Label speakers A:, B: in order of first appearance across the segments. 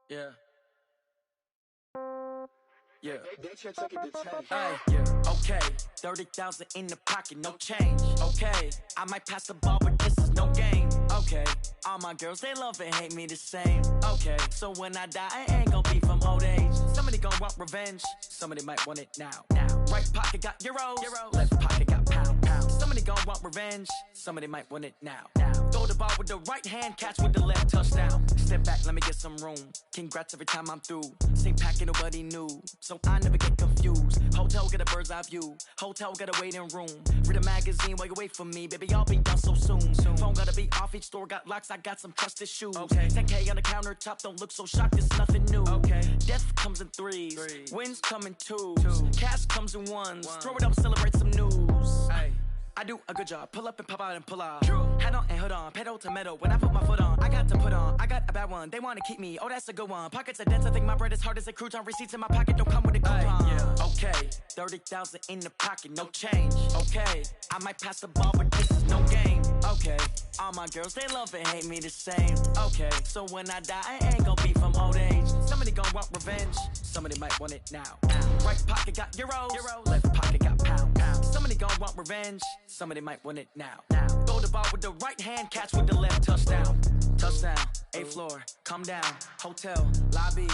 A: Yeah. Yeah.
B: They took it to 10.
A: Ay, yeah. Okay. 30,000 in the pocket, no change. Okay. I might pass the ball, but this is no game. Okay. All my girls, they love and hate me the same. Okay. So when I die, I ain't gonna be from old age. Somebody gonna want revenge. Somebody might want it now. Right pocket got euros. Left pocket got pound. Somebody gonna want revenge. Somebody might want it now. Throw the ball with the right hand, catch with the left, touchdown. Step back, let me get some room. Congrats every time I'm through. Same packet, nobody knew. So I never get confused. Hotel get a bird's eye view. Hotel get a waiting room. Read a magazine while you wait for me. Baby, I'll be done so soon. Phone gotta be off, each store got locks. I got some trusted shoes. Okay. 10K on the countertop, don't look so shocked, it's nothing new. Okay. Death comes in threes. Wins come in twos. Cash comes in ones. Throw it up, celebrate some news. Ay. I do a good job, pull up and pop out and pull off. Hat on and hood on, pedal to metal. When I put my foot on, I got to put on. I got a bad one, they wanna keep me. Oh, that's a good one. Pockets are dense, I think my bread is hard as a crouton. Receipts in my pocket don't come with a coupon. Yeah. Okay, 30,000 in the pocket, no change. Okay, I might pass the ball, but this is no game. Okay, all my girls, they love and hate me the same. Okay, so when I die, I ain't gonna be from old age. Somebody gonna want revenge, somebody might want it now. Right pocket got euros. Left pocket got pound. Somebody gonna want revenge, somebody might want it now. Throw the ball with the right hand, catch with the left, touchdown. Touchdown, 8th floor, come down. Hotel, lobby.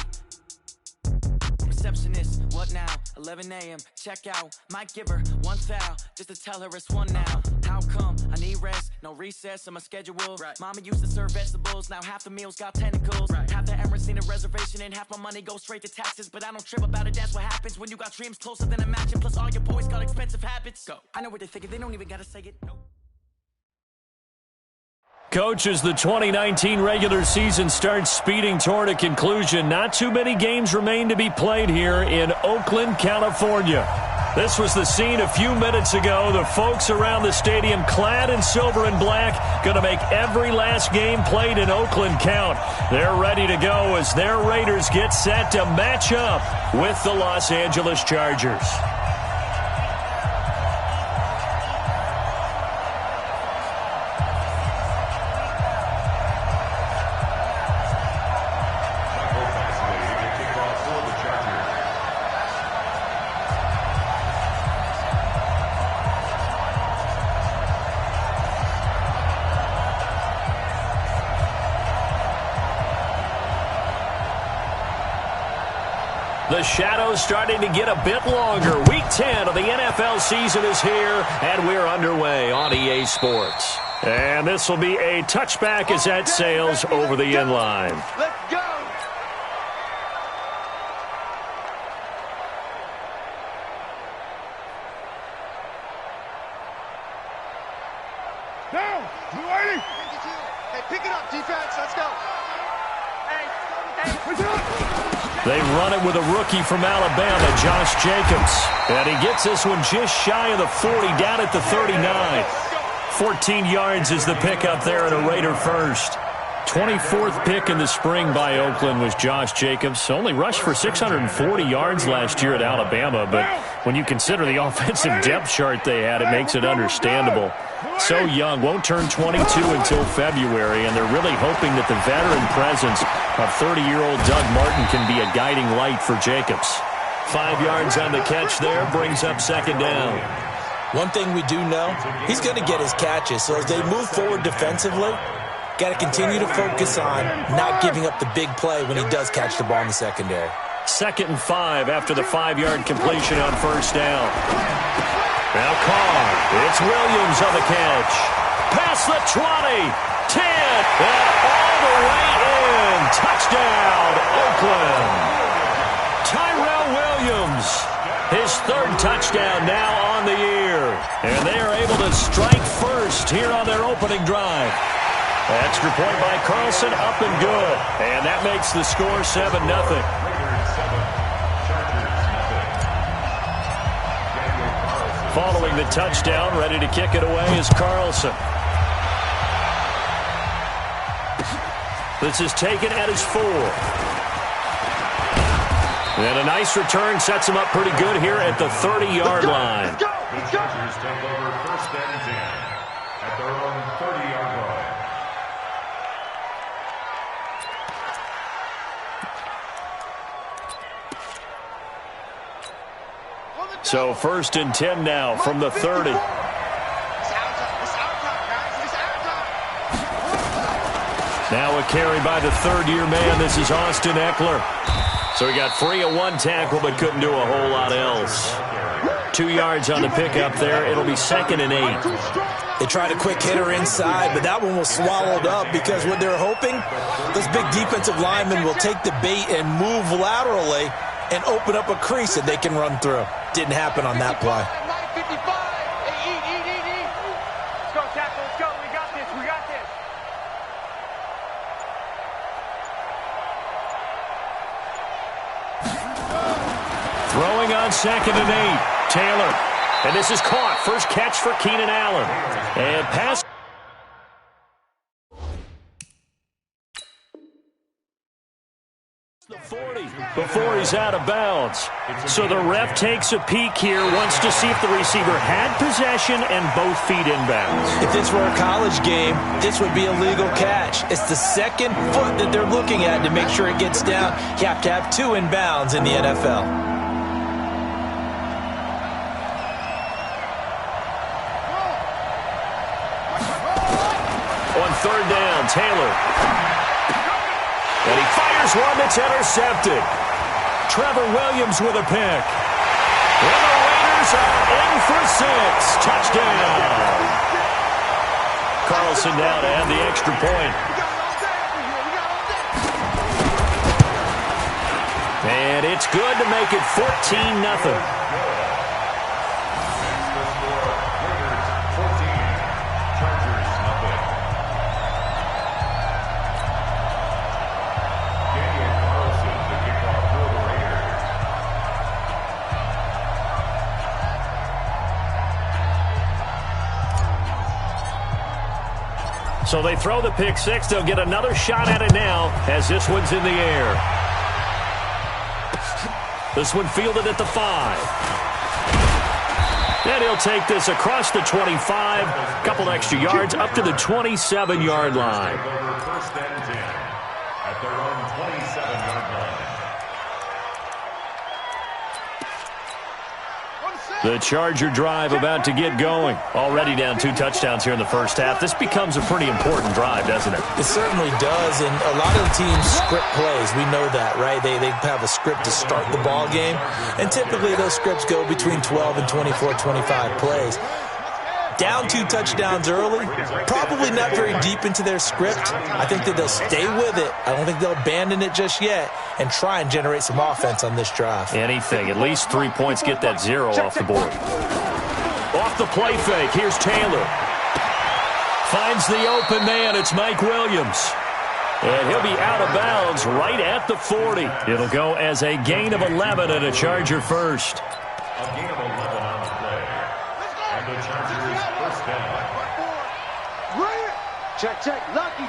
A: Receptionist, what now? 11 a.m., check out. Might give her one foul, just to tell her it's one now. How come? I need rest, no recess in my schedule. Right. Mama used to serve vegetables, now half the meals got tentacles. Right. Half the Emirates need a reservation and half my money goes straight to taxes. But I don't trip about it, that's what happens when you got dreams closer than a matching. Plus all your boys got expensive habits. Go. I know what they're thinking, they don't even gotta say it. Nope.
C: Coach, as the 2019 regular season starts speeding toward a conclusion, not too many games remain to be played here in Oakland, California. This was the scene a few minutes ago. The folks around the stadium clad in silver and black going to make every last game played in Oakland count. They're ready to go as their Raiders get set to match up with the Los Angeles Chargers. The shadow's starting to get a bit longer. Week 10 of the NFL season is here, and we're underway on EA Sports. And this will be a touchback as that sails over the end line.
B: Let's go!
D: Down! You ready?
B: Hey, pick it up, defense. Let's go.
C: They run it with a rookie from Alabama, Josh Jacobs. And he gets this one just shy of the 40, down at the 39. 14 yards is the pickup there and a Raider first. 24th pick in the spring by Oakland was Josh Jacobs. Only rushed for 640 yards last year at Alabama, but when you consider the offensive depth chart they had, it makes it understandable. So young, won't turn 22 until February, and they're really hoping that the veteran presence of 30-year-old Doug Martin can be a guiding light for Jacobs. 5 yards on the catch there, brings up second down.
E: One thing we do know, he's going to get his catches, so as they move forward defensively, got to continue to focus on not giving up the big play when he does catch the ball in the secondary.
C: 2nd and 5 after the 5-yard completion on first down. Now Carr, it's Williams on the catch. Past the 20, 10, and all the way in. Touchdown, Oakland. Tyrell Williams, his 3rd touchdown now on the year. And they are able to strike first here on their opening drive. Extra point by Carlson, up and good. And that makes the score 7-0. Following the touchdown, ready to kick it away is Carlson. This is taken at his 4. And a nice return sets him up pretty good here at the 30-yard line.
D: Let's go! The Chargers take over 1st and 10 at their own 30-yard line.
C: So 1st and 10 now from the 30. Now a carry by the third-year man. This is Austin Eckler. So he got free of one tackle but couldn't do a whole lot else. 2 yards on the pickup there. It'll be 2nd and 8.
E: They tried a quick hitter inside, but that one was swallowed up because what they're hoping, those big defensive linemen will take the bait and move laterally and open up a crease that they can run through. Didn't happen on that play.
B: Let's go, tackle. Let's go. We got this. We got this.
C: Throwing on 2nd and 8. Taylor. And this is caught. First catch for Keenan Allen. And pass. The 40 before he's out of bounds. So the ref takes a peek here, wants to see if the receiver had possession and both feet inbounds.
E: If this were a college game, this would be a legal catch. It's the second foot that they're looking at to make sure it gets down. You have to have 2 inbounds in the NFL.
C: On 3rd down, Taylor. And he fires one that's intercepted. Trevor Williams with a pick. And the Raiders are in for 6. Touchdown. Carlson now to add the extra point. And it's good to make it 14-0. So they throw the pick 6. They'll get another shot at it now as this one's in the air. This one fielded at the 5. And he'll take this across the 25. A couple extra yards up to the 27-yard line.
D: First and 10 at their own 27-yard line.
C: The Charger drive about to get going. Already down 2 touchdowns here in the first half. This becomes a pretty important drive, doesn't it?
E: It certainly does, and a lot of the teams script plays. We know that, right? They have a script to start the ball game, and typically those scripts go between 12 and 24, 25 plays. Down 2 touchdowns early, probably not very deep into their script. I think that they'll stay with it. I don't think they'll abandon it just yet and try and generate some offense on this drive.
C: Anything. At least 3 points, get that 0 off the board. Off the play fake, here's Taylor. Finds the open man, it's Mike Williams. And he'll be out of bounds right at the 40. It'll go as a gain of 11 and a Charger first.
D: A gain of 11 on the play. And the Chargers first down.
B: Check. Lucky.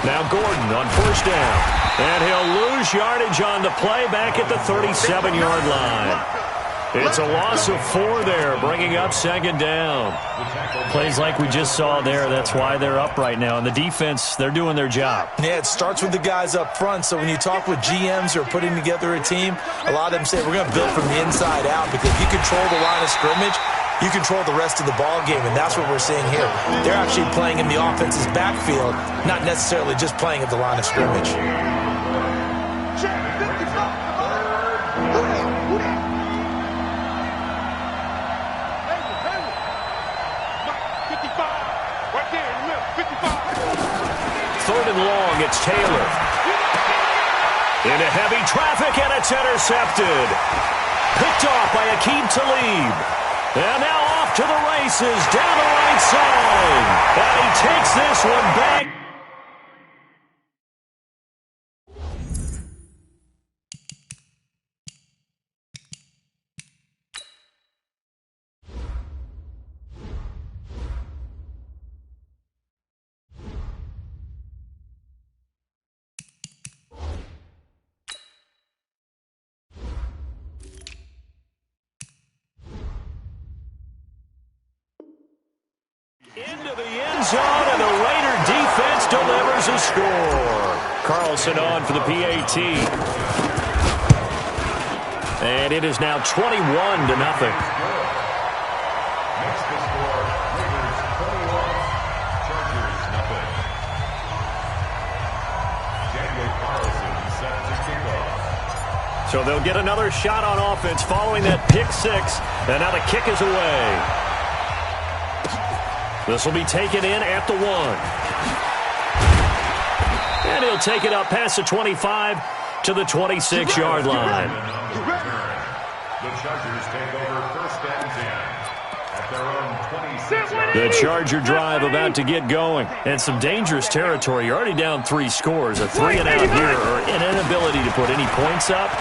C: Now Gordon on 1st down. And he'll lose yardage on the play back at the 37-yard line. It's a loss of 4 there, bringing up 2nd down. Plays like we just saw there, that's why they're up right now. And the defense, they're doing their job.
E: Yeah, it starts with the guys up front. So when you talk with GMs who are putting together a team, a lot of them say we're going to build from the inside out, because if you control the line of scrimmage, you control the rest of the ball game, and that's what we're seeing here. They're actually playing in the offense's backfield, not necessarily just playing at the line of scrimmage.
C: Third and long, it's Taylor. Into heavy traffic, and it's intercepted. Picked off by Aqib Talib. And now off to the races, down the right side. And he takes this one back. Into the end zone, and the Raider defense delivers a score. Carlson on for the PAT. And it is now 21-0.
D: Makes the score Raiders 21, Chargers nothing. Daniel Carlson set to kick off.
C: So they'll get another shot on offense following that pick six. And now the kick is away. This will be taken in at the 1. And he'll take it up past the 25 to the 26-yard line.
D: The Chargers take over first and 10 at their own 26.
C: The Charger drive about to get going. And some dangerous territory. You're already down 3 scores. A 3-and-out here or an inability to put any points up.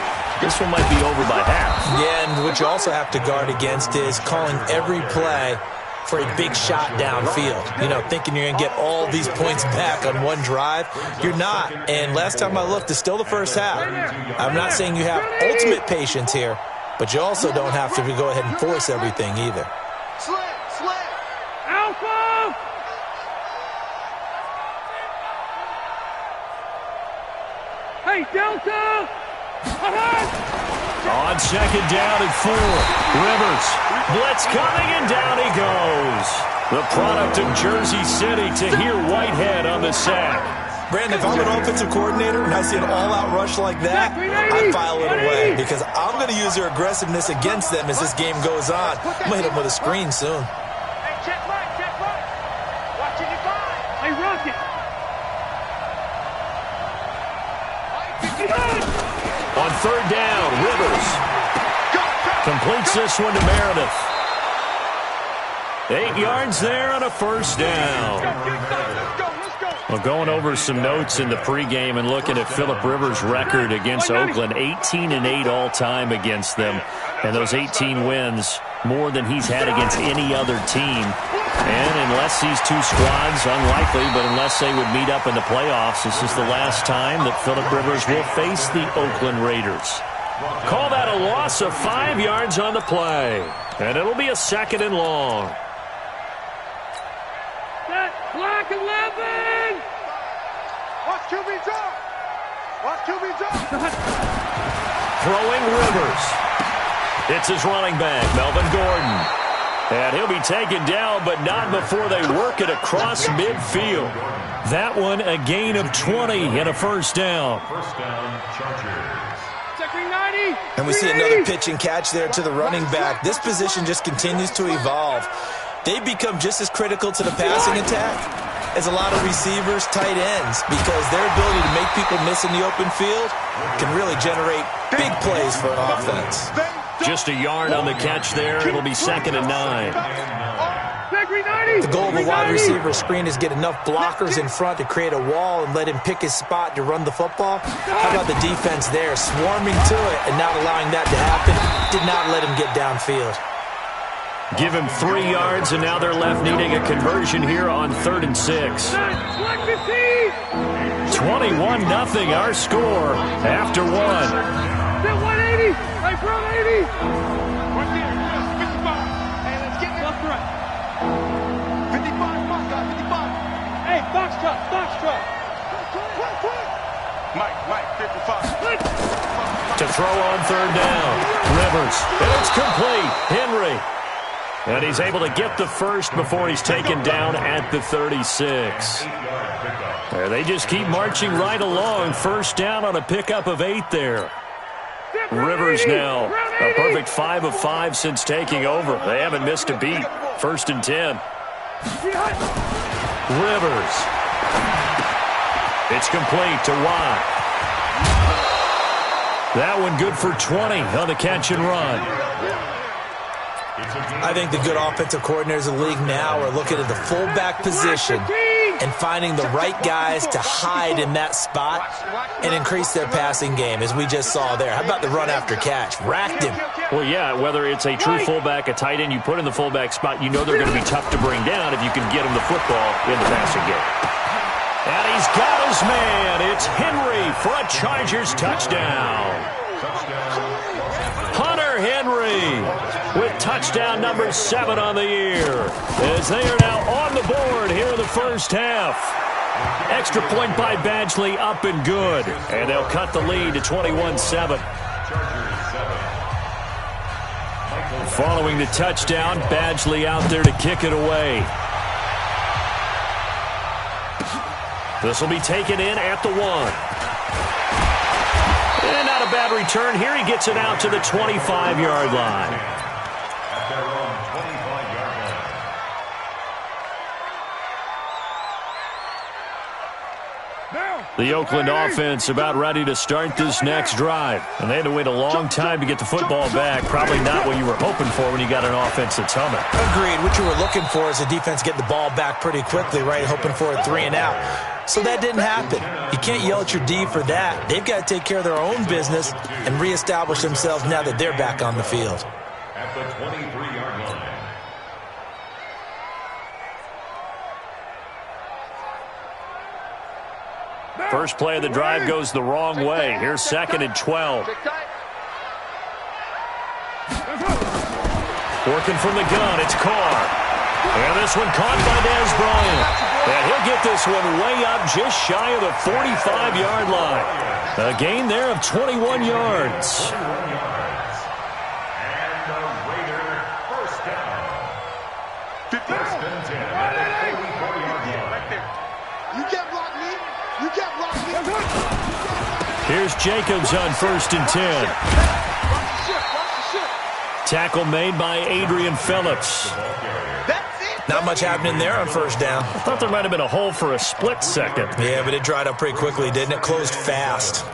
C: This one might be over by half.
E: Yeah, and what you also have to guard against is calling every play for a big shot downfield. You know, thinking you're going to get all these points back on one drive. You're not. And last time I looked, it's still the first half. I'm not saying you have ultimate patience here, but you also don't have to go ahead and force everything either.
B: Slit. Alpha! Hey, Delta!
C: On second down and 4. Rivers. Blitz coming, and down he goes. The product of Jersey City, Tahir Whitehead on the sack.
E: Brandon, if I'm an offensive coordinator and I see an all-out rush like that, I file it away because I'm going to use their aggressiveness against them as this game goes on. I'm going to hit them with a screen soon.
B: Hey, check right. Watching your guy. Hey, Rocket.
C: On third down, Rivers completes this one to Meredith. 8 yards there on a first down. Well, going over some notes in the pregame and looking at Phillip Rivers' record against Oakland, 18-8 all-time against them. And those 18 wins, more than he's had against any other team. And unless these two squads, unlikely, but unless they would meet up in the playoffs, this is the last time that Phillip Rivers will face the Oakland Raiders. Call that a loss of 5 yards on the play. And it'll be a second and long.
B: Set, black 11! Watch QB drop!
C: Throwing Rivers. It's his running back, Melvin Gordon. And he'll be taken down, but not before they work it across midfield. That one, a gain of 20 and a first down.
D: First down, Chargers.
E: And we see another pitch and catch there to the running back. This position just continues to evolve. They become just as critical to the passing attack as a lot of receivers, tight ends, because their ability to make people miss in the open field can really generate big plays for an offense.
C: Just a yard on the catch there. It'll be second and 9.
E: The goal of a wide receiver screen is get enough blockers in front to create a wall and let him pick his spot to run the football. How about the defense there, swarming to it and not allowing that to happen? Did not let him get downfield.
C: Give him 3 yards, and now they're left needing a conversion here on 3rd and 6. 21-0 our score after 1.
B: 180! Hey, bro, 80! Right there, 55. Hey, let's get it. Left, right. 55, box guy, 55. Hey, box truck. Mike, 55.
C: To throw on 3rd down. Rivers, and it's complete. Henry. And he's able to get the first before he's taken down at the 36. They just keep marching right along. First down on a pickup of 8 there. Rivers now a perfect 5 of 5 since taking over. They haven't missed a beat. 1st and 10. Rivers. It's complete to Watt. That one good for 20 on the catch and run.
E: I think the good offensive coordinators in the league now are looking at the fullback position and finding the right guys to hide in that spot and increase their passing game, as we just saw there. How about the run after catch? Racked him.
C: Well, yeah, whether it's a true fullback, a tight end, you put in the fullback spot, you know they're going to be tough to bring down if you can get them the football in the passing game. And he's got his man. It's Henry for a Chargers touchdown. Hunter Henry with touchdown number 7 on the year, as they are now on the board here in the first half. Extra point by Badgley, up and good. And they'll cut the lead to 21-7. Following the touchdown, Badgley out there to kick it away. This will be taken in at the 1. And not a bad return here. He gets it out to the 25-yard line.
D: At their own 25-yard line.
C: The Oakland offense about ready to start this next drive. And they had to wait a long time to get the football back. Probably not what you were hoping for when you got an offense that's humming.
E: Agreed. What you were looking for is a defense getting the ball back pretty quickly, right? Hoping for a 3 and out. So that didn't happen. You can't yell at your D for that. They've got to take care of their own business and reestablish themselves now that they're back on the field.
D: At the 23-yard line.
C: First play of the drive goes the wrong way. Here's 2nd and 12. Working from the gun, it's Carr. And this one caught by Dez Bryant. And he'll get this one way up just shy of the 45-yard line. A gain there of 21 yards.
D: And the Raider first down. First and 10 at the 44-yard line. Right there.
B: You can't block me. You can't block me.
C: Here's Jacobs on 1st and 10. Tackle made by Adrian Phillips.
E: Not much happening there on first down.
C: I thought there might have been a hole for a split second.
E: Yeah, but it dried up pretty quickly, didn't it? Closed fast.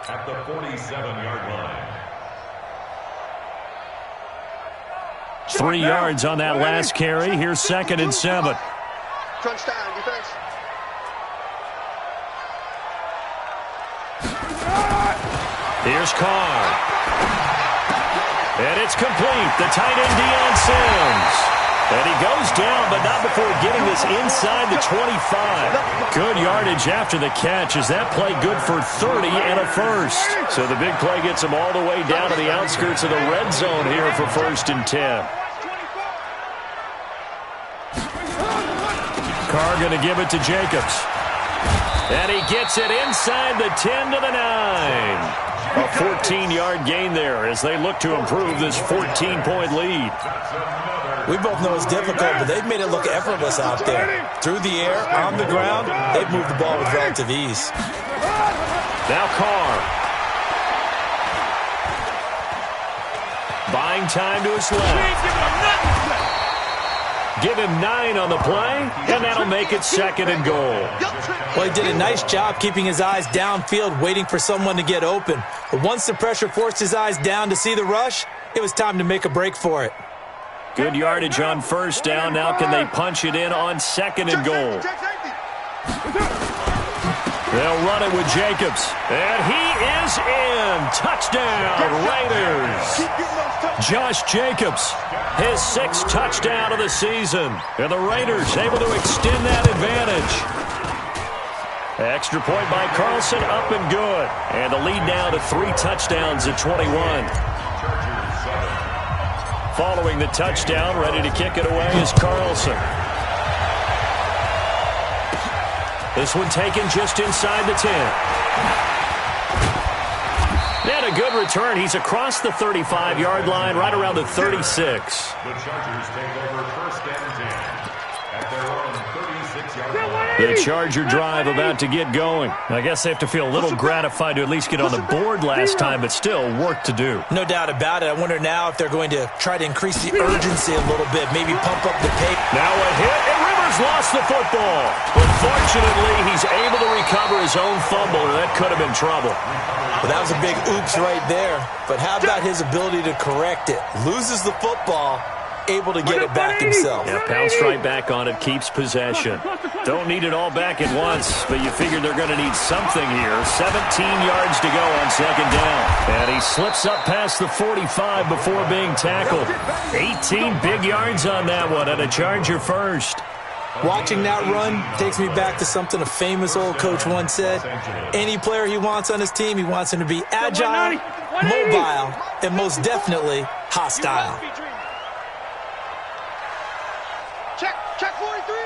D: At the 47-yard line.
C: 3 yards on that last carry. Here's 2nd and 7.
B: Crunch time, defense.
C: Here's Carr. And it's complete. The tight end, Deion Sims. And he goes down, but not before getting this inside the 25. Good yardage after the catch. Is that play good for 30 and a first? So the big play gets him all the way down to the outskirts of the red zone here for 1st and 10. Carr going to give it to Jacobs. And he gets it inside the 10 to the 9. A 14-yard gain there as they look to improve this 14-point lead.
E: We both know it's difficult, but they've made it look effortless out there. Through the air, on the ground, they've moved the ball with relative ease.
C: Now Carr. Buying time to his left. Give him 9 on the play, and that'll make it 2nd and goal.
E: Well, he did a nice job keeping his eyes downfield, waiting for someone to get open. But once the pressure forced his eyes down to see the rush, it was time to make a break for it.
C: Good yardage on first down. Now can they punch it in on 2nd and goal? They'll run it with Jacobs. And he is in. Touchdown, Raiders. Josh Jacobs, his 6th touchdown of the season. And the Raiders able to extend that advantage. Extra point by Carlson, up and good. And the lead now to 3 touchdowns at 21. Following the touchdown, ready to kick it away is Carlson. This one taken just inside the 10. And a good return. He's across the 35-yard line, right around the 36.
D: The Chargers take over 1st and 10 at their own 36-yard line.
C: The Charger drive about to get going. I guess they have to feel a little gratified to at least get on the board last time, but still work to do.
E: No doubt about it. I wonder now if they're going to try to increase the urgency a little bit, maybe pump up the pace.
C: Now a hit, and Rivers lost the football. But fortunately, he's able to recover his own fumble, and that could have been trouble.
E: Well, that was a big oops right there. But how about his ability to correct it? Loses the football, able to get it back himself.
C: Yeah, pounced right back on it, keeps possession. Don't need it all back at once, but you figure they're going to need something here. 17 yards to go on 2nd down. And he slips up past the 45 before being tackled. 18 big yards on that one, and a Charger first.
E: Watching that run takes me back to something a famous old coach once said. Any player he wants on his team, he wants him to be agile, mobile, and most definitely hostile.
B: Check 43.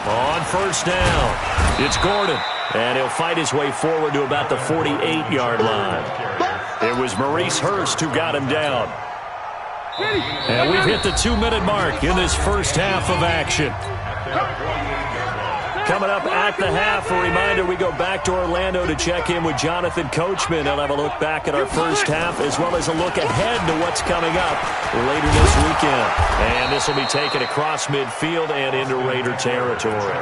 C: On first down, it's Gordon. And he'll fight his way forward to about the 48-yard line. It was Maurice Hurst who got him down. And we've hit the 2-minute mark in this first half of action. Coming up at the half, a reminder, we go back to Orlando to check in with Jonathan Coachman. He'll have a look back at our first half as well as a look ahead to what's coming up later this weekend. And this will be taken across midfield and into Raider territory.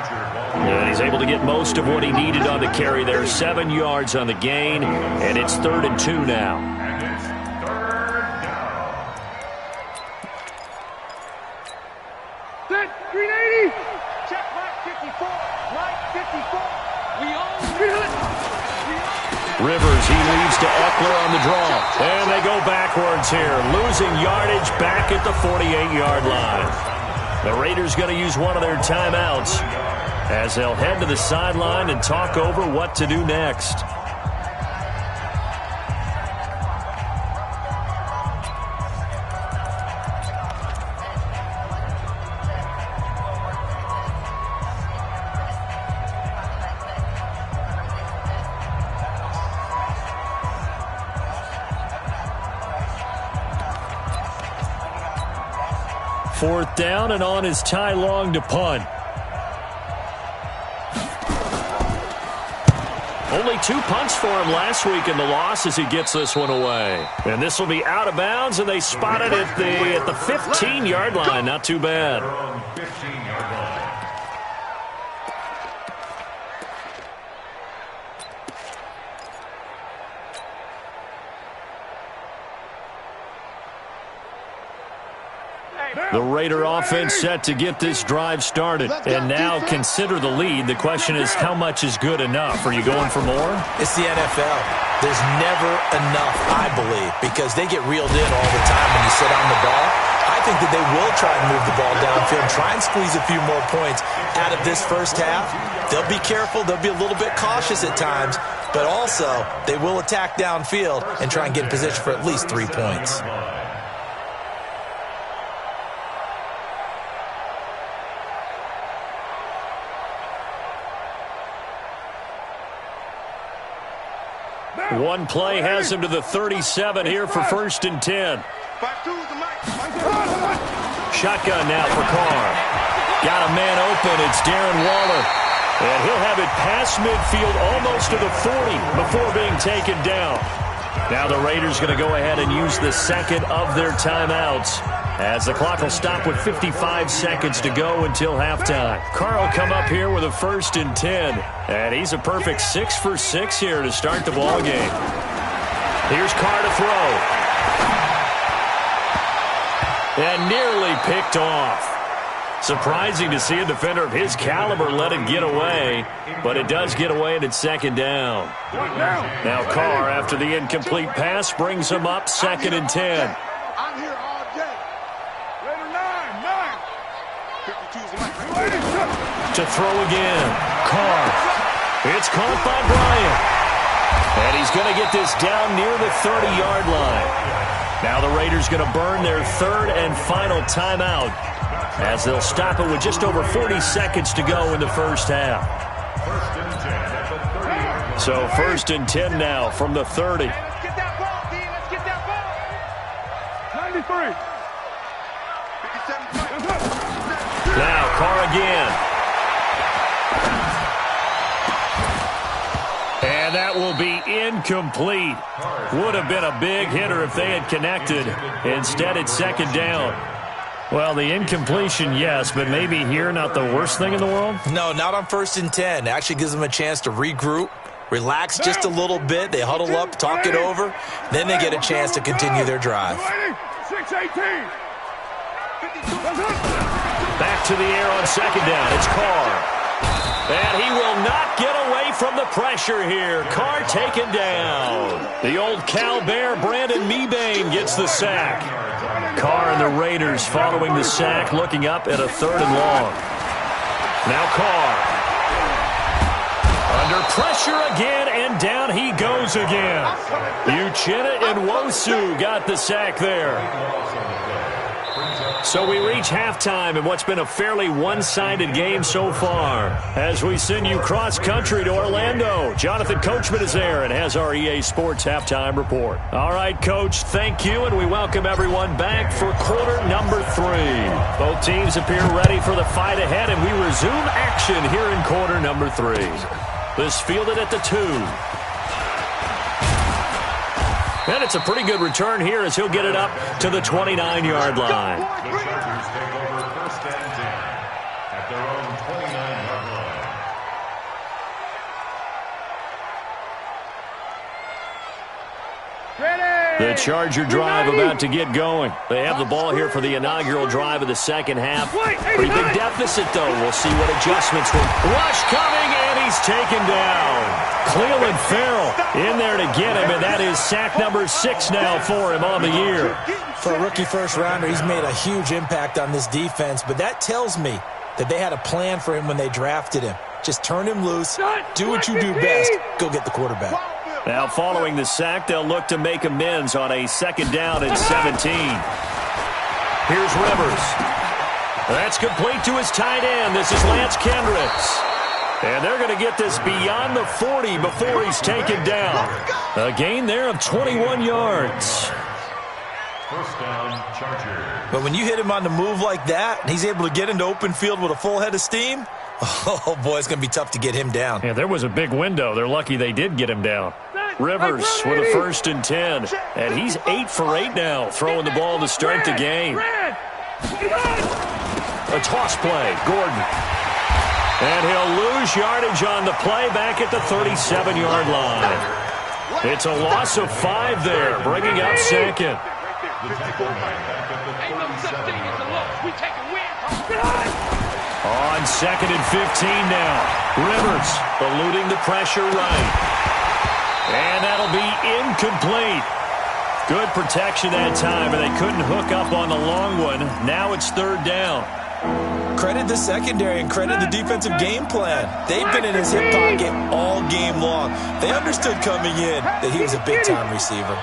C: And he's able to get most of what he needed on the carry there. 7 yards on the gain, and it's 3rd and 2 now.
B: Set, 380. Check right 54. Right 54. We all feel it.
C: Rivers, he leads to Eckler on the draw. And they go backwards here, losing yardage back at the 48-yard line. The Raiders going to use one of their timeouts as they'll head to the sideline and talk over what to do next. Fourth down, and on is Ty Long to punt. Only 2 punts for him last week in the loss as he gets this one away. And this will be out of bounds, and they spot it at the 15-yard line. Not too bad.
D: 15-yard line.
C: The Raider offense set to get this drive started. And now consider the lead. The question is, how much is good enough? Are you going for more?
E: It's the NFL. There's never enough, I believe, because they get reeled in all the time when you sit on the ball. I think that they will try and move the ball downfield, try and squeeze a few more points out of this first half. They'll be careful. They'll be a little bit cautious at times, but also they will attack downfield and try and get in position for at least 3 points.
C: One play has him to the 37 here for 1st and 10. Shotgun now for Carr. Got a man open. It's Darren Waller. And he'll have it past midfield almost to the 40 before being taken down. Now the Raiders going to go ahead and use the second of their timeouts as the clock will stop with 55 seconds to go until halftime. Carr will come up here with a 1st and 10. And he's a perfect 6 for 6 here to start the ball game. Here's Carr to throw. And nearly picked off. Surprising to see a defender of his caliber let it get away, but it does get away and it's 2nd down. Now Carr, after the incomplete pass, brings him up 2nd and 10.
B: I'm here all day. Later 9. 52's a
C: To throw again. Carr. It's caught by Bryant. And he's going to get this down near the 30-yard line. Now the Raiders going to burn their 3rd and final timeout as they'll stop it with just over 40 seconds to go in the first half. So 1st and 10 now from the 30.
B: Let's get that ball, D. Let's get that ball. 93. 57.
C: Now Carr again. And that will be incomplete. Would have been a big hitter if they had connected. Instead, it's 2nd down. Well, the incompletion, yes, but maybe here not the worst thing in the world?
E: No, not on 1st and 10. It actually gives them a chance to regroup, relax just a little bit. They huddle up, talk it over. Then they get a chance to continue their drive.
B: 6-18.
C: Back to the air on 2nd down. It's Carr. And he will not get away from the pressure here. Carr taken down. The old Cal Bear, Brandon Mebane, gets the sack. Carr and the Raiders following the sack, looking up at a 3rd and long. Now Carr. Under pressure again, and down he goes again. Uchenna and Nwosu got the sack there. So we reach halftime in what's been a fairly one-sided game so far. As we send you cross-country to Orlando, Jonathan Coachman is there and has our EA Sports halftime report. All right, Coach, thank you, and we welcome everyone back for quarter number 3. Both teams appear ready for the fight ahead, and we resume action here in quarter number 3. This fielded at the 2. And it's a pretty good return here as he'll get it up to the 29-yard line.
D: The Chargers take over first and 10 at their own 29-yard line.
C: The Charger drive about to get going. They have the ball here for the inaugural drive of the second half. Pretty big deficit, though. We'll see what adjustments will. Rush coming, and he's taken down. Cleveland Farrell in there to get him, and that is sack number 6 now for him on the year.
E: For a rookie first-rounder, he's made a huge impact on this defense, but that tells me that they had a plan for him when they drafted him. Just turn him loose, do what you do best, go get the quarterback.
C: Now, following the sack, they'll look to make amends on a second down and 17. Here's Rivers. That's complete to his tight end. This is Lance Kendricks. And they're going to get this beyond the 40 before he's taken down. A gain there of 21 yards.
D: First down, Chargers.
E: But when you hit him on the move like that, and he's able to get into open field with a full head of steam, oh, boy, it's going to be tough to get him down.
C: Yeah, there was a big window. They're lucky they did get him down. Rivers with a first and 10. And he's 8 for 8 now, throwing the ball to start the game. A toss play, Gordon. And he'll lose yardage on the play back at the 37-yard line. It's a loss of 5 there, bringing up second.
D: The tackle back at the 37-yard line.
C: On second and 15 now. Rivers eluding the pressure right. And that'll be incomplete. Good protection that time, and they couldn't hook up on the long one. Now it's third down.
E: Credit the secondary and credit the defensive game plan. They've been in his hip pocket all game long. They understood coming in that he was a big-time receiver.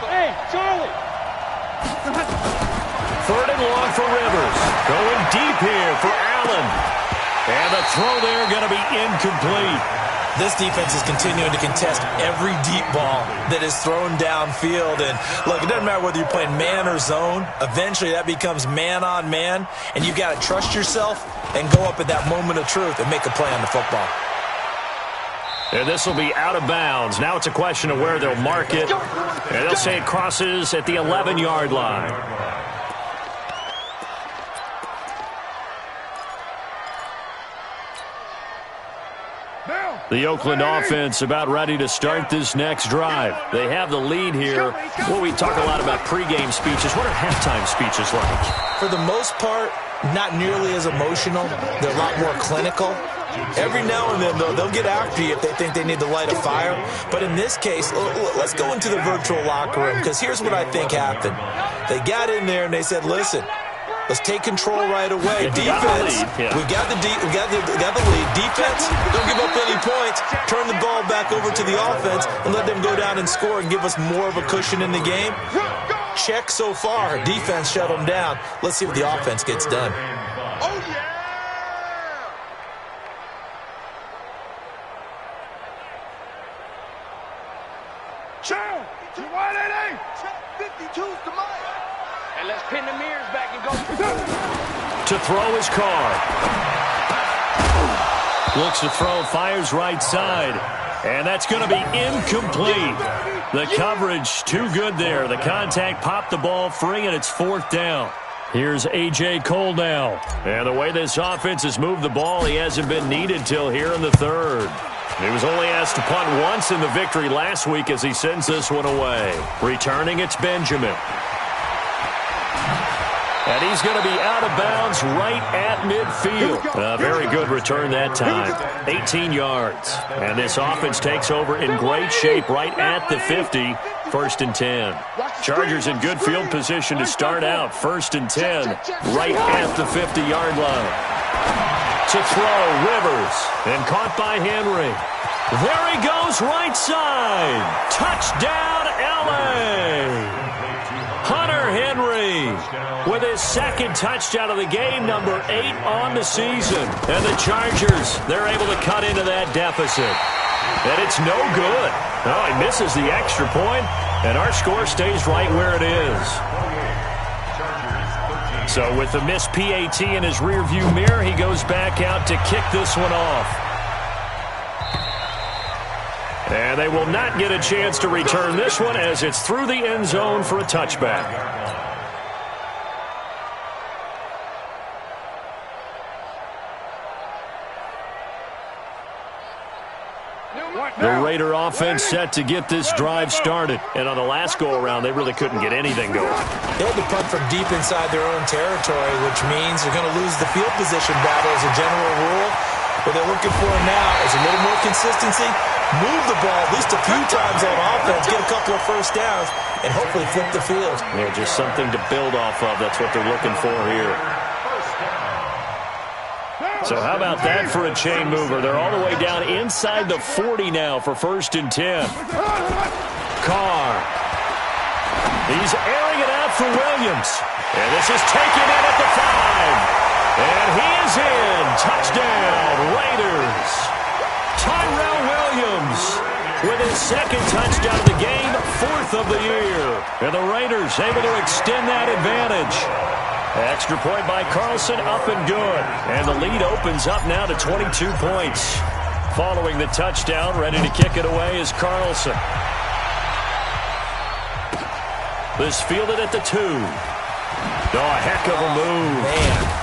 B: Hey, Charlie.
C: Third and long for Rivers. Going deep here for Allen. And the throw there going to be incomplete.
E: This defense is continuing to contest every deep ball that is thrown downfield. And, look, it doesn't matter whether you're playing man or zone. Eventually, that becomes man-on-man. And you've got to trust yourself and go up at that moment of truth and make a play on the football.
C: And this will be out of bounds. Now it's a question of where they'll mark it. And they'll say it crosses at the 11-yard line. The Oakland offense about ready to start this next drive. They have the lead here. Well, we talk a lot about pregame speeches. What are halftime speeches like?
E: For the most part, not nearly as emotional. They're a lot more clinical. Every now and then, though, they'll get after you if they think they need to light a fire. But in this case, let's go into the virtual locker room, because here's what I think happened. They got in there and they said, listen, let's take control right away. Defense, we've got the lead. Defense, don't give up any points. Turn the ball back over to the offense and let them go down and score and give us more of a cushion in the game. Check so far. Defense shut them down. Let's see what the offense gets done.
B: Oh, yeah. Cheryl, 180. 52's the mic. And let's pin the mirrors back and go.
C: To throw his car. Looks to throw, fires right side. And that's going to be incomplete. The coverage too good there. The contact popped the ball free, and it's fourth down. Here's A.J. Cole now. And the way this offense has moved the ball, he hasn't been needed till here in the third. He was only asked to punt once in the victory last week as he sends this one away. Returning, it's Benjamin. And he's going to be out of bounds right at midfield. A very good return that time. 18 yards. And this offense takes over in great shape right at the 50. First and 10. Chargers in good field position to start out. First and 10 right at the 50-yard line. To throw, Rivers. And caught by Henry. There he goes, right side. Touchdown, L.A. with his second touchdown of the game, number 8 on the season. And the Chargers, they're able to cut into that deficit. And it's no good. Oh, he misses the extra point, and our score stays right where it is. So with the missed PAT in his rearview mirror, he goes back out to kick this one off. And they will not get a chance to return this one as it's through the end zone for a touchback. The Raider offense set to get this drive started. And on the last go-around, they really couldn't get anything going.
E: They had to punt from deep inside their own territory, which means they're going to lose the field position battle as a general rule. What they're looking for now is a little more consistency, move the ball at least a few times on offense, get a couple of first downs, and hopefully flip the field.
C: Yeah, just something to build off of. That's what they're looking for here. So how about that for a chain mover? They're all the way down inside the 40 now for 1st and 10. Carr. He's airing it out for Williams. And this is taken in at the 5. And he is in. Touchdown, Raiders. Tyrell Williams with his second touchdown of the game, 4th of the year. And the Raiders able to extend that advantage. Extra point by Carlson, up and good. And the lead opens up now to 22 points. Following the touchdown, ready to kick it away is Carlson. This fielded at the 2. Oh, a heck of a move.
E: Man.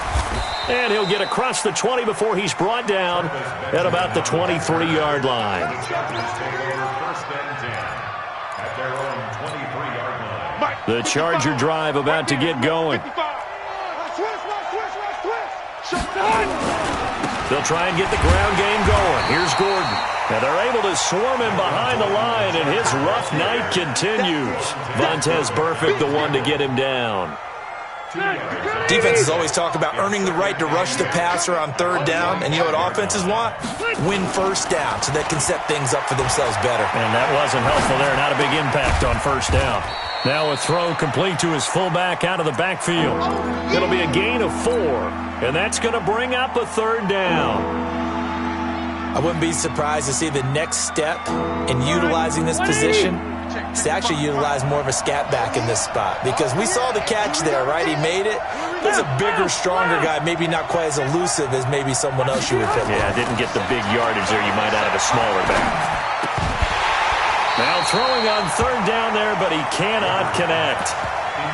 C: And he'll get across the 20 before he's brought down at about the 23-yard line. The Charger drive about to get going. They'll try and get the ground game going. Here's Gordon. Now they're able to swarm him behind the line, and his rough night continues. Vontaze Burfict, the one to get him down.
E: Defenses always talk about earning the right to rush the passer on 3rd down, and you know what offenses want? Win 1st down so they can set things up for themselves better.
C: And that wasn't helpful there. Not a big impact on 1st down. Now a throw complete to his fullback out of the backfield. It'll be a gain of 4, and that's going to bring up a 3rd down.
E: I wouldn't be surprised to see the next step in utilizing this position is to actually utilize more of a scat back in this spot, because we saw the catch there, right? He made it. There's a bigger, stronger guy, maybe not quite as elusive as maybe someone else you would pick.
C: Yeah, didn't get the big yardage there you might out of a smaller back. Now throwing on 3rd down there, but he cannot connect.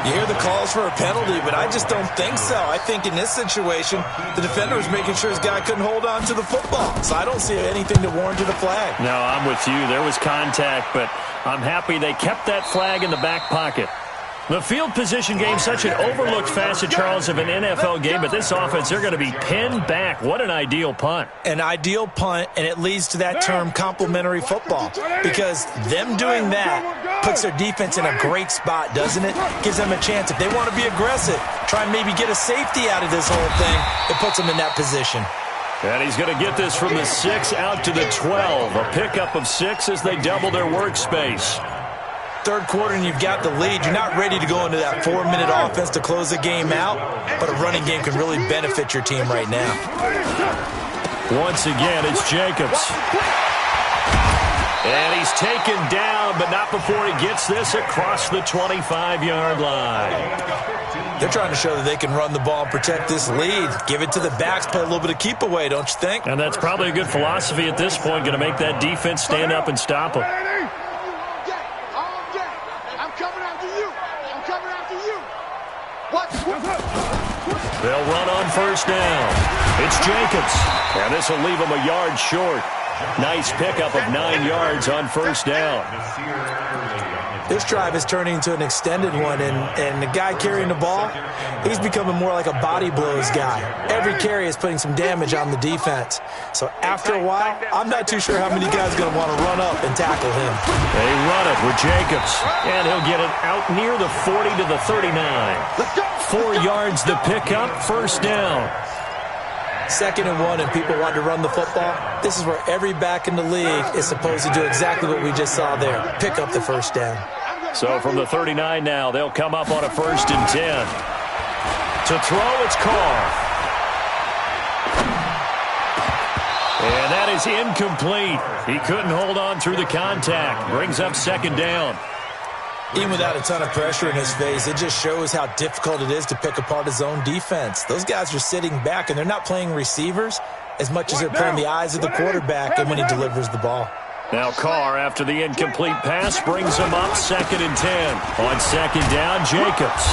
E: You hear the calls for a penalty, but I just don't think so. I think in this situation, the defender was making sure his guy couldn't hold on to the football. So I don't see anything to warrant a flag.
C: No, I'm with you. There was contact, but I'm happy they kept that flag in the back pocket. The field position game, such an overlooked facet, Charles, of an NFL game, but this offense, they're going to be pinned back. What an ideal punt.
E: An ideal punt, and it leads to that term complementary football, because them doing that puts their defense in a great spot, doesn't it? Gives them a chance. If they want to be aggressive, try and maybe get a safety out of this whole thing, it puts them in that position.
C: And he's going to get this from the 6 out to the 12. A pickup of 6 as they double their workspace.
E: 3rd quarter and you've got the lead. You're not ready to go into that 4-minute offense to close the game out, but a running game can really benefit your team right now.
C: Once again, it's Jacobs. And he's taken down, but not before he gets this across the 25-yard line.
E: They're trying to show that they can run the ball and protect this lead. Give it to the backs, play a little bit of keep away, don't you think?
C: And that's probably a good philosophy at this point, going to make that defense stand up and stop them. They'll run on 1st down. It's Jacobs. And this will leave him a yard short. Nice pickup of 9 yards on 1st down.
E: This drive is turning into an extended one, and the guy carrying the ball, he's becoming more like a body blows guy. Every carry is putting some damage on the defense. So after a while, I'm not too sure how many guys are going to want to run up and tackle him.
C: They run it with Jacobs, and he'll get it out near the 40 to the 39. 4 yards the pickup, 1st down.
E: 2nd and 1, and people want to run the football. This is where every back in the league is supposed to do exactly what we just saw there. Pick up the 1st down.
C: So from the 39 now, they'll come up on a 1st and 10. To throw, it's Carr. And that is incomplete. He couldn't hold on through the contact. Brings up second down.
E: Even without a ton of pressure in his face, it just shows how difficult it is to pick apart his own defense. Those guys are sitting back, and they're not playing receivers as much as they're playing the eyes of the quarterback and when he delivers the ball.
C: Now Carr, after the incomplete pass, brings him up 2nd and 10. On second down, Jacobs.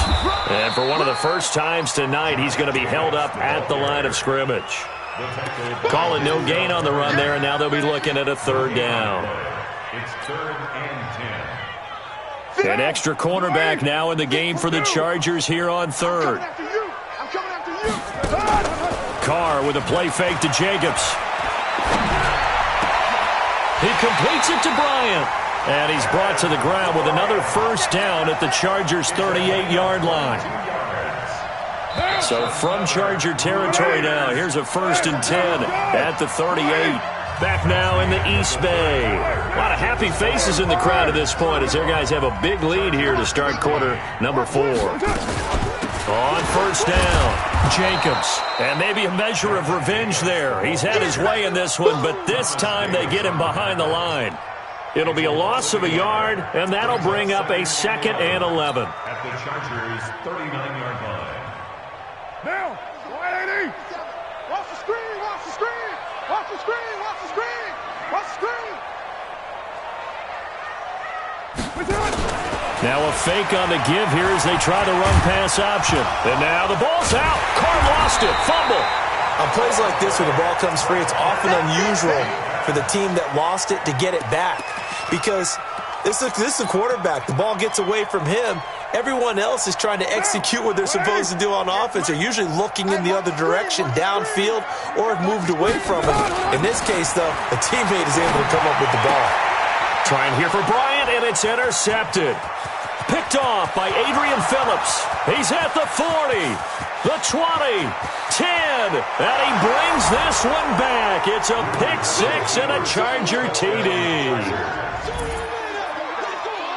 C: And for one of the first times tonight, he's going to be held up at the line of scrimmage. Calling no gain on the run there, and now they'll be looking at a 3rd down.
D: It's 3rd and 10.
C: An extra cornerback now in the game for the Chargers here on 3rd.
B: I'm coming after you.
C: Carr with a play fake to Jacobs. He completes it to Bryant. And he's brought to the ground with another first down at the Chargers' 38-yard line. So from Charger territory now, here's a 1st and 10 at the 38. Back now in the East Bay. A lot of happy faces in the crowd at this point as their guys have a big lead here to start quarter number 4. On first down, Jacobs. And maybe a measure of revenge there. He's had his way in this one, but this time they get him behind the line. It'll be a loss of a yard, and that'll bring up a 2nd and 11.
D: At the Chargers' 39-yard line.
B: Now, 180. Watch the screen, watch the screen. Watch the screen, watch the screen. Watch the screen.
C: Now a fake on the give here as they try the run-pass option. And now the ball's out. Carr lost it. Fumble.
E: On plays like this where the ball comes free, it's often unusual for the team that lost it to get it back. Because this is a quarterback. The ball gets away from him. Everyone else is trying to execute what they're supposed to do on offense. They're usually looking in the other direction, downfield, or have moved away from it. In this case, though, a teammate is able to come up with the ball.
C: Trying here for Bryant, and it's intercepted. Picked off by Adrian Phillips. He's at the 40, the 20, 10, and he brings this one back. It's a pick 6 and a Charger TD.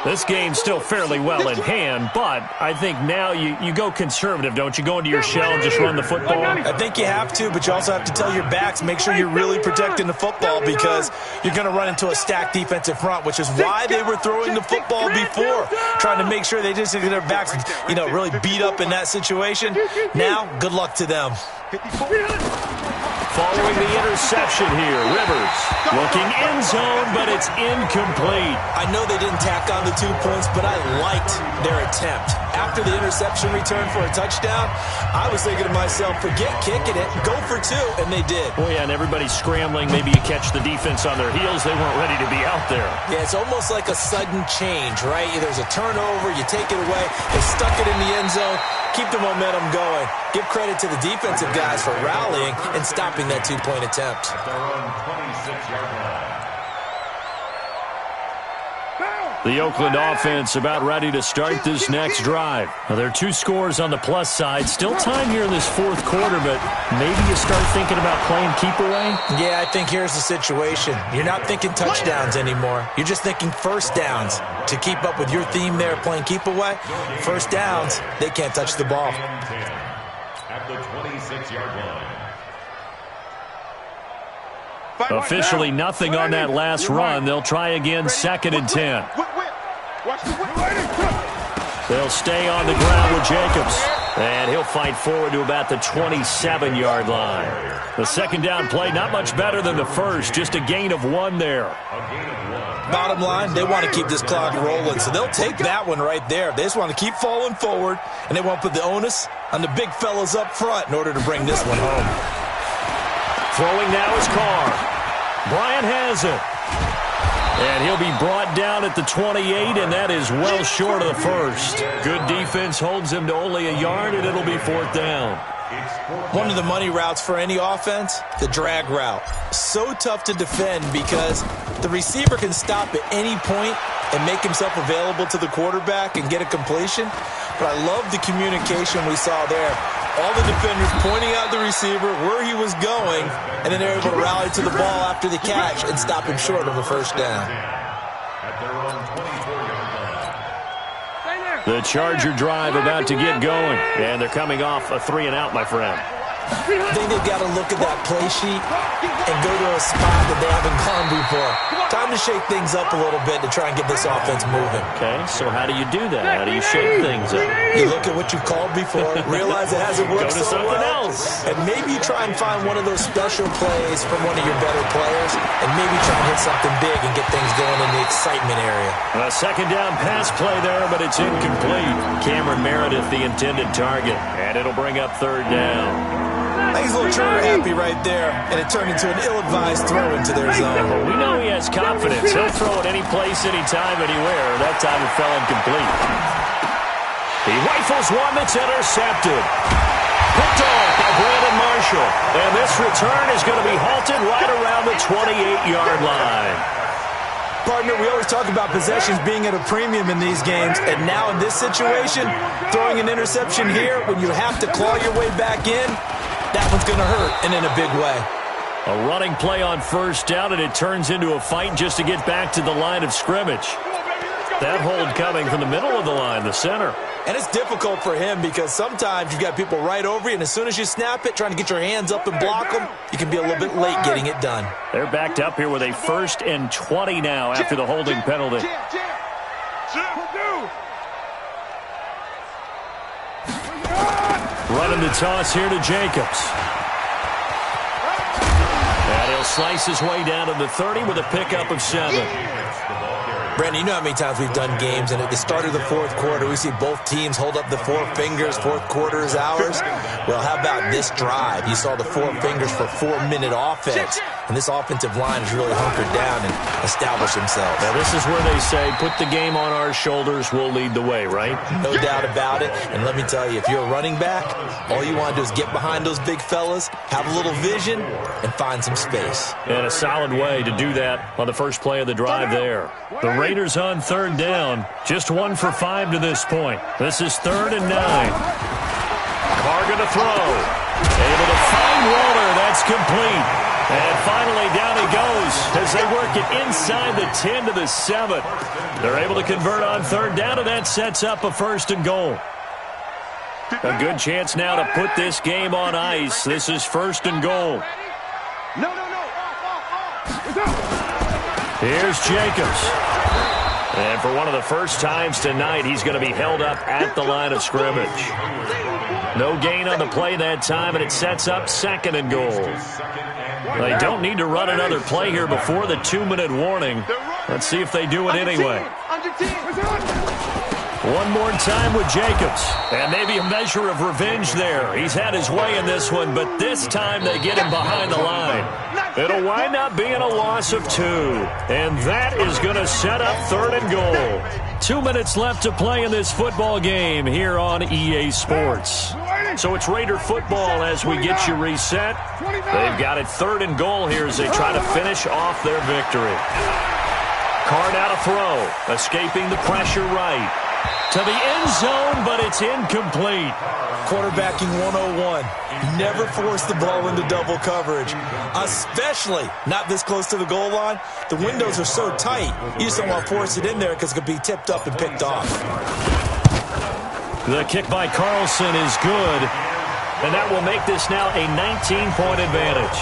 C: This game's still fairly well in hand, but I think now you go conservative, don't you? Go into your shell and just run the football?
E: I think you have to, but you also have to tell your backs, make sure you're really protecting the football because you're going to run into a stacked defensive front, which is why they were throwing the football before, trying to make sure they just get their backs, really beat up in that situation. Now, good luck to them.
C: Following the interception here, Rivers looking end zone, but it's incomplete.
E: I know they didn't tack on the 2 points, but I liked their attempt. After the interception return for a touchdown, I was thinking to myself, forget kicking it, go for 2, and they did.
C: Oh, yeah, and everybody's scrambling. Maybe you catch the defense on their heels. They weren't ready to be out there.
E: Yeah, it's almost like a sudden change, right? There's a turnover, you take it away, they stuck it in the end zone. Keep the momentum going. Give credit to the defensive guys for rallying and stopping that 2-point attempt.
D: At their own 26-yard line.
C: The Oakland offense about ready to start this next drive. Now, there are 2 scores on the plus side. Still time here in this 4th quarter, but maybe you start thinking about playing keep away?
E: Yeah, I think here's the situation. You're not thinking touchdowns anymore. You're just thinking first downs. To keep up with your theme there, playing keep away, first downs, they can't touch the ball.
D: At the 26-yard line.
C: Officially nothing on that last run. They'll try again, 2nd and 10. They'll stay on the ground with Jacobs. And he'll fight forward to about the 27-yard line. The second down play, not much better than the first, just a gain of 1 there.
E: Bottom line, they want to keep this clock rolling, so they'll take that one right there. They just want to keep falling forward, and they want to put the onus on the big fellas up front in order to bring this one home.
C: Throwing now is Carr. Bryant has it. And he'll be brought down at the 28, and that is well short of the first. Good defense holds him to only a yard, and it'll be 4th down.
E: One of the money routes for any offense, the drag route. So tough to defend because the receiver can stop at any point and make himself available to the quarterback and get a completion. But I love the communication we saw there. All the defenders pointing out the receiver, where he was going, and then they're able to rally to the ball after the catch and stop him short of a first down.
D: At their own 24-yard line.
C: The Charger drive about to get going. And they're coming off a 3-and-out, my friend.
E: I think they've got to look at that play sheet and go to a spot that they haven't gone before. Time to shake things up a little bit to try and get this offense moving.
C: Okay, so how do you do that? How do you shake things up?
E: You look at what you've called before, realize it hasn't worked
C: Go to
E: so
C: something
E: well,
C: else.
E: and maybe you try and find one of those special plays from one of your better players, and maybe try and hit something big and get things going in the excitement area.
C: A second down pass play there, but it's incomplete. Cameron Meredith, the intended target, and it'll bring up third down.
E: I think he's a little trigger happy right there, and it turned into an ill-advised throw into their zone.
C: We know he has confidence. He'll throw it any place, anytime, anywhere. That time it fell incomplete. He rifles one that's intercepted. Picked off by Brandon Marshall. And this return is going to be halted right around the 28-yard line.
E: Partner, we always talk about possessions being at a premium in these games, and now in this situation, throwing an interception here when you have to claw your way back in, that one's going to hurt, and in a big way.
C: A running play on first down, and it turns into a fight just to get back to the line of scrimmage. That hold coming from the middle of the line, the center.
E: And it's difficult for him because sometimes you've got people right over you, and as soon as you snap it, trying to get your hands up and block them, you can be a little bit late getting it done.
C: They're backed up here with a 1st and 20 now after the holding penalty. Running the toss here to Jacobs. And he'll slice his way down to the 30 with a pickup of 7.
E: Brandon, you know how many times we've done games, and at the start of the fourth quarter, we see both teams hold up the 4 fingers, fourth quarter is ours. Well, how about this drive? You saw the 4 fingers for 4-minute offense, and this offensive line has really hunkered down and established themselves.
C: Now, this is where they say, put the game on our shoulders, we'll lead the way, right?
E: No doubt about it, and let me tell you, if you're a running back, all you want to do is get behind those big fellas, have a little vision, and find some space.
C: And a solid way to do that on the first play of the drive there. The Raiders on third down, just 1 for 5 to this point. This is 3rd and 9. Carr going to throw. Able to find Waller. That's complete. And finally down he goes as they work it inside the 10 to the 7. They're able to convert on third down, and that sets up a 1st and goal. A good chance now to put this game on ice. This is 1st and goal. Here's Jacobs. And for one of the first times tonight, he's going to be held up at the line of scrimmage. No gain on the play that time, and it sets up 2nd and goal. They don't need to run another play here before the 2-minute warning. Let's see if they do it anyway. One more time with Jacobs. And maybe a measure of revenge there. He's had his way in this one, but this time they get him behind the line. It'll wind up being a loss of 2. And that is going to set up 3rd and goal. 2 minutes left to play in this football game here on EA Sports. So it's Raider football as we get you reset. They've got it 3rd and goal here as they try to finish off their victory. Carr out to throw. Escaping the pressure right. To the end zone, but it's incomplete.
E: Quarterbacking 101. Never force the ball into double coverage, especially not this close to the goal line. The windows are so tight, you just don't want to force it in there because it could be tipped up and picked off.
C: The kick by Carlson is good, and that will make this now a 19-point advantage.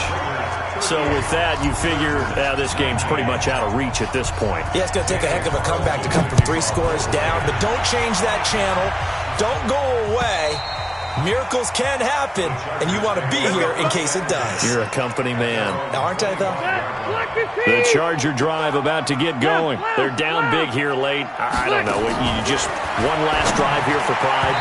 C: So with that, you figure this game's pretty much out of reach at this point.
E: Yeah, it's going to take a heck of a comeback to come from 3 scores down, but don't change that channel. Don't go away. Miracles can happen, and you want to be here in case it does.
C: You're a company man.
E: Aren't I, though?
C: The Charger drive about to get going. They're down big here late. I don't know. You just one last drive here for pride?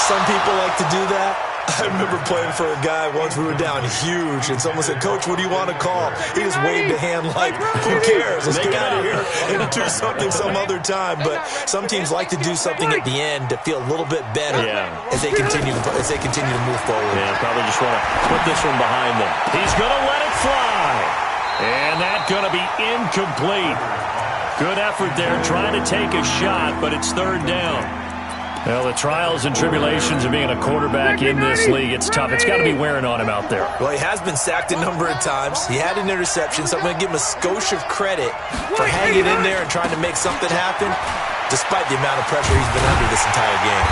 E: Some people like to do that. I remember playing for a guy once. We were down huge, and someone said, "Coach, what do you want to call?" He just waved a hand like, "Who cares? Let's get out of here and do something some other time." But some teams like to do something at the end to feel a little bit better as they continue to move forward.
C: Yeah, probably just want to put this one behind them. He's going to let it fly, and that's going to be incomplete. Good effort there, trying to take a shot, but it's 3rd down. Well, the trials and tribulations of being a quarterback in this league, it's tough. It's got to be wearing on him out there.
E: Well, he has been sacked a number of times. He had an interception, so I'm going to give him a skosh of credit for hanging in there and trying to make something happen. despite the amount of pressure he's been under this entire game.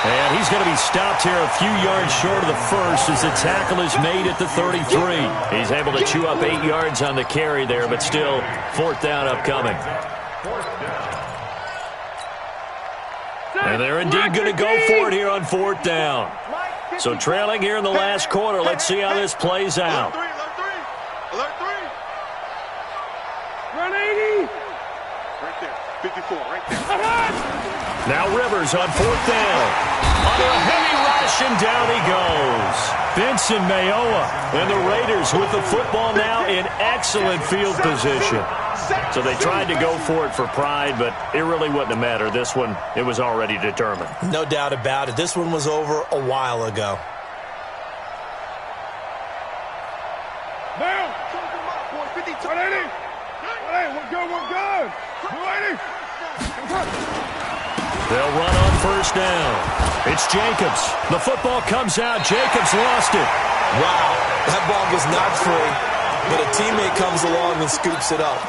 C: And he's going to be stopped here a few yards short of the first as the tackle is made at the 33. He's able to chew up 8 yards on the carry there, but still, fourth down upcoming. And they're indeed going to go for it here on fourth down. So trailing here in the last quarter. Let's see how this plays out.
B: Alert 3. Run 80. Right there. 54, right there.
C: Now Rivers on fourth down. Under a heavy rush, and down he goes. Vincent Mayowa. And the Raiders with the football now in excellent field position. So they tried to go for it for pride, but it really wouldn't have mattered. This one, it was already determined.
E: No doubt about it. This one was over a while ago.
B: Now, 180. 1 good. 280.
C: They'll run on first down. It's Jacobs. The football comes out. Jacobs lost it.
E: Wow, that ball was not free, but a teammate comes along and scoops it up.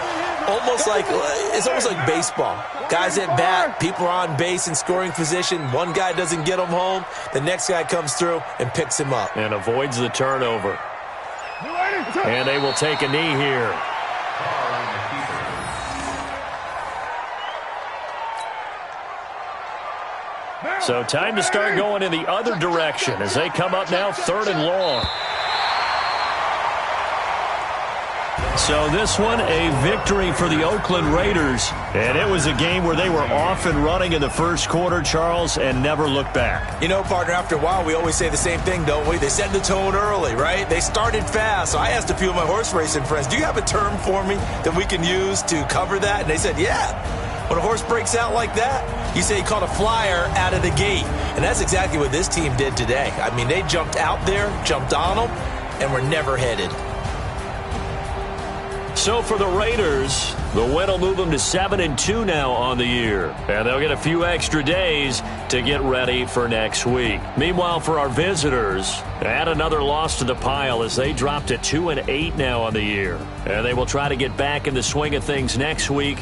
E: It's almost like baseball. Guys at bat, people are on base in scoring position. One guy doesn't get him home. The next guy comes through and picks him up.
C: And avoids the turnover. And they will take a knee here. So time to start going in the other direction as they come up now 3rd and long. So this one, a victory for the Oakland Raiders. And it was a game where they were off and running in the first quarter, Charles, and never looked back.
E: You know, partner, after a while, we always say the same thing, don't we? They set the tone early, right? They started fast. So I asked a few of my horse racing friends, do you have a term for me that we can use to cover that? And they said, yeah. When a horse breaks out like that, you say he caught a flyer out of the gate. And that's exactly what this team did today. I mean, they jumped out there, jumped on them, and were never headed.
C: So for the Raiders, the win will move them to 7-2 now on the year. And they'll get a few extra days to get ready for next week. Meanwhile, for our visitors, add another loss to the pile as they drop to 2-8 now on the year. And they will try to get back in the swing of things next week.